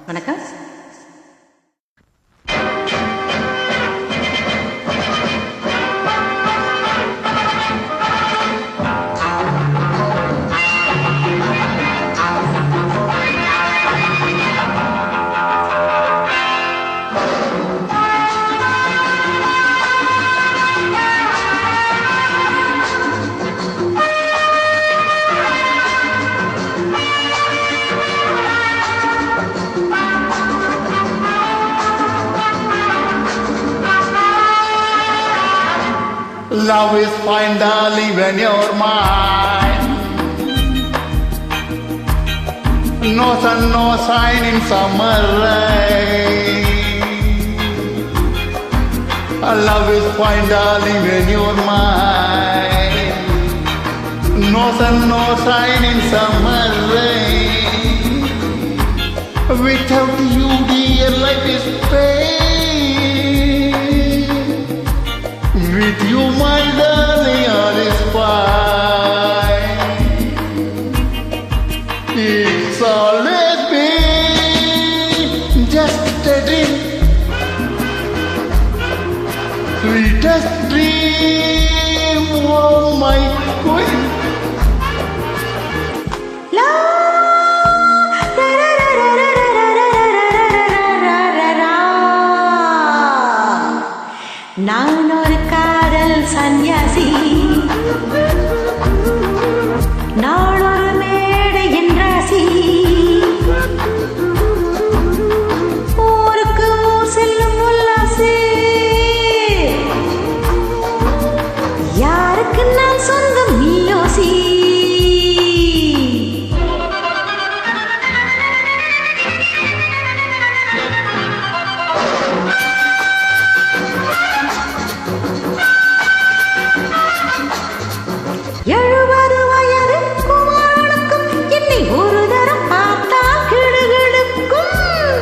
வணக்கம். Love is fine, darling, when you're mine. No sun, no sign in summer rain. Love is fine, darling, when you're mine. No sun, no sign in summer rain. Without you, dear, life is pain. With you, my darling, all is fine. It's always been just a dream, sweetest dream, oh my queen. நான் ஒரு காதல் சன்னியாசி, நாளொரு மேடையின் ராசி. ஊருக்கு ஊர் செல்லும் உல்லாசி, யாருக்கு நான் சொந்தம் நீ யோசி.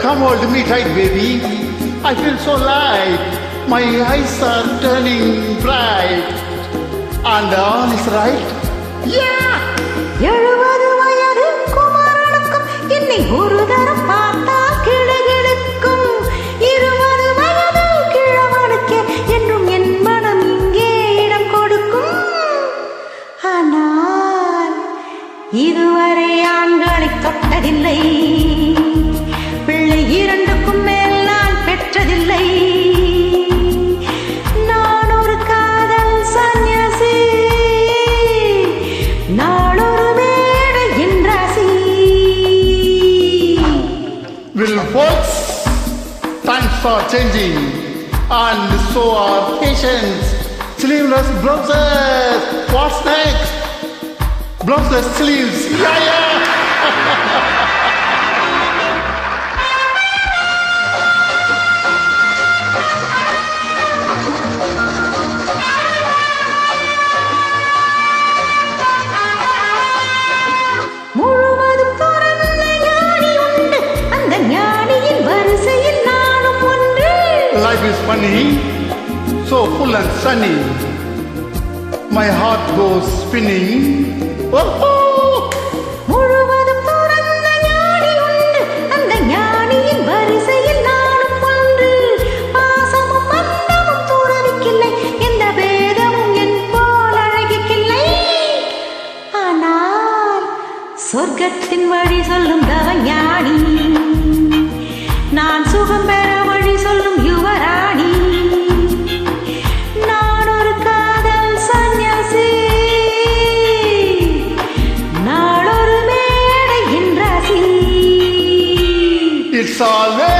Come hold me tight, baby. I feel so light. My eyes are turning bright. And all is right. Yeah! 70 வயது குமாரனுக்கும் என்னை ஒரு தரம் பார்த்தா கிடுகிடுக்கும். 20 வயது கிழவனுக்கே என்றும் என் மனம் இங்கே இடம் கொடுக்கும். ஆனால் இதுவரை ஆண்களை தொட்டதில்லை, பிள்ளை 2க்கும் மேல் நான் பெற்றதில்லை. நான் ஒரு காதல் சன்னியாசி, நாளொரு மேடையின் ராசி. Well, folks, times are changing, and so are patients. Sleeveless blouses. What's next? Blouseless sleeves. Yeah. முழுவதும் துறந்த ஞானி உண்டு, அந்த ஞானியின் வரிசையில் நானும் ஒன்று. Life is funny, so full and sunny. My heart goes spinning. Oh. முழுவதும் துறந்த ஞானி உண்டு, அந்த ஞானியின் வரிசையில் நானும் ஒன்று. பாசமும் பந்தமும் துறவிக்கில்லை, எந்த பேதமும் என் போல் அழகிக்கில்லை. ஆனால் சொர்க்கத்தின் வழி சொல்லும் தவஞானி, நான் சுகம் பெற வழி சொல்லும் யுவராணி. நான் ஒரு காதல் சன்னியாசி, நாளொரு மேடையின் ராசி. It's always